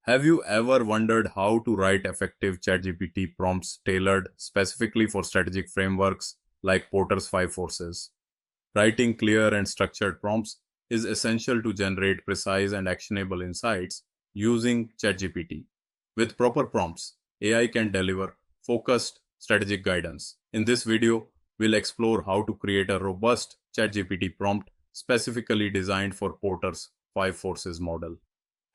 Have you ever wondered how to write effective ChatGPT prompts tailored specifically for strategic frameworks like Porter's Five Forces? Writing clear and structured prompts is essential to generate precise and actionable insights using ChatGPT. With proper prompts, AI can deliver focused strategic guidance. In this video, we'll explore how to create a robust ChatGPT prompt specifically designed for Porter's Five Forces model,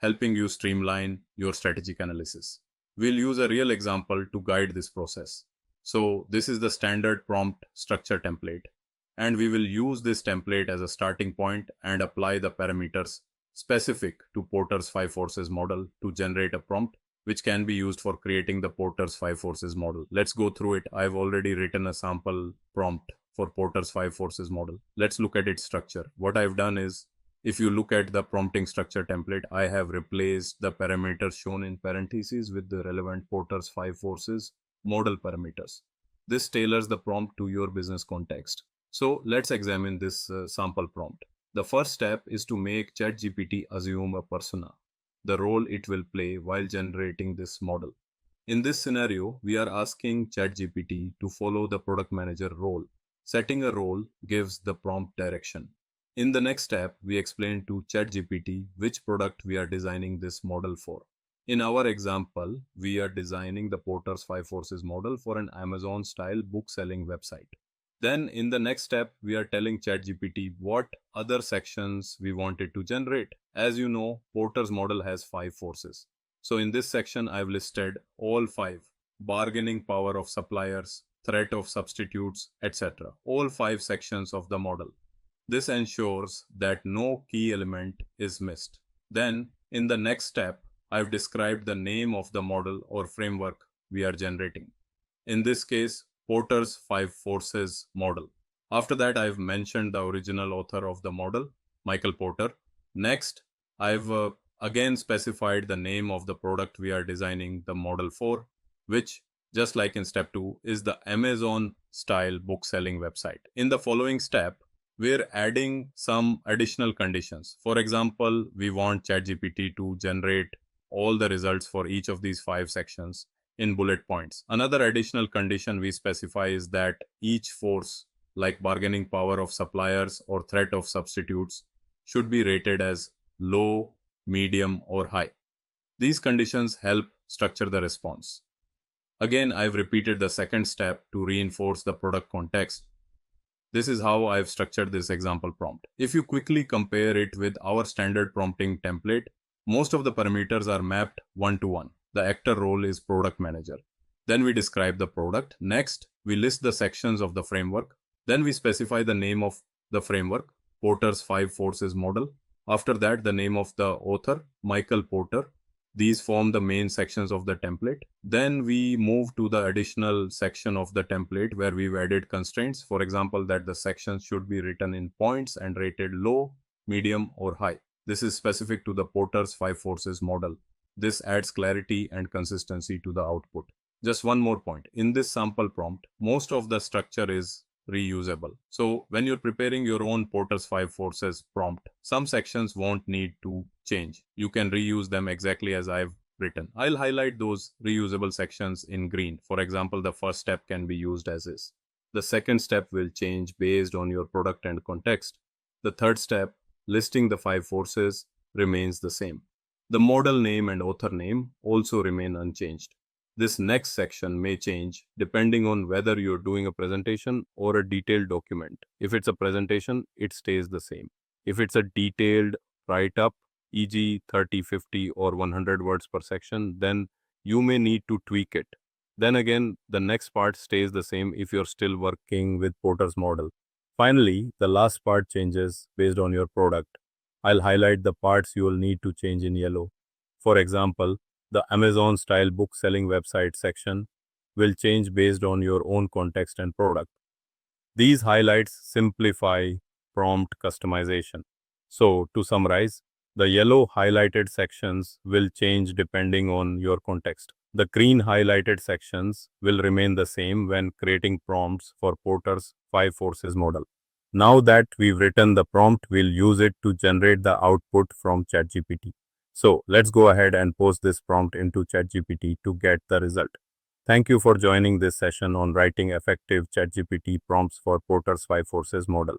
helping you streamline your strategic analysis. We'll use a real example to guide this process. So, this is the standard prompt structure template, and we will use this template as a starting point and apply the parameters specific to Porter's Five Forces model to generate a prompt which can be used for creating the Porter's Five Forces model. Let's go through it. I've already written a sample prompt for Porter's Five Forces model. Let's look at its structure. What I've done is, if you look at the prompting structure template, I have replaced the parameters shown in parentheses with the relevant Porter's Five Forces model parameters. This tailors the prompt to your business context. So let's examine this sample prompt. The first step is to make ChatGPT assume a persona, the role it will play while generating this model. In this scenario, we are asking ChatGPT to follow the product manager role. Setting a role gives the prompt direction. In the next step, we explain to ChatGPT which product we are designing this model for. In our example, we are designing the Porter's Five Forces model for an Amazon-style book-selling website. Then in the next step, we are telling ChatGPT what other sections we want it to generate. As you know, Porter's model has five forces. So in this section, I've listed all five: bargaining power of suppliers, threat of substitutes, etc. All five sections of the model. This ensures that no key element is missed. Then, in the next step, I've described the name of the model or framework we are generating. In this case, Porter's Five Forces model. After that, I've mentioned the original author of the model, Michael Porter. Next, I've again specified the name of the product we are designing the model for, which, just like in step 2, is the Amazon style book selling website. In the following step, we're adding some additional conditions. For example, we want ChatGPT to generate all the results for each of these five sections in bullet points. Another additional condition we specify is that each force, like bargaining power of suppliers or threat of substitutes, should be rated as low, medium, or high. These conditions help structure the response. Again, I've repeated the second step to reinforce the product context. This is how I've structured this example prompt. If you quickly compare it with our standard prompting template, most of the parameters are mapped one-to-one. The actor role is product manager. Then we describe the product. Next, we list the sections of the framework. Then we specify the name of the framework, Porter's Five Forces model. After that, the name of the author, Michael Porter. These form the main sections of the template. Then we move to the additional section of the template where we've added constraints. For example, that the sections should be written in points and rated low, medium, or high. This is specific to the Porter's Five Forces model. This adds clarity and consistency to the output. Just one more point. In this sample prompt, most of the structure is reusable. So when you're preparing your own Porter's Five Forces prompt, some sections won't need to change. You can reuse them exactly as I've written. I'll highlight those reusable sections in green. For example, the first step can be used as is. The second step will change based on your product and context. The third step, listing the five forces, remains the same. The model name and author name also remain unchanged. This next section may change depending on whether you're doing a presentation or a detailed document. If it's a presentation, it stays the same. If it's a detailed write-up, e.g. 30, 50 or 100 words per section, then you may need to tweak it. Then again, the next part stays the same if you're still working with Porter's model. Finally, the last part changes based on your product. I'll highlight the parts you will need to change in yellow. For example, the Amazon style book selling website section will change based on your own context and product. These highlights simplify prompt customization. So, to summarize, the yellow highlighted sections will change depending on your context. The green highlighted sections will remain the same when creating prompts for Porter's Five Forces model. Now that we've written the prompt, we'll use it to generate the output from ChatGPT. So let's go ahead and post this prompt into ChatGPT to get the result. Thank you for joining this session on writing effective ChatGPT prompts for Porter's 5 Forces model.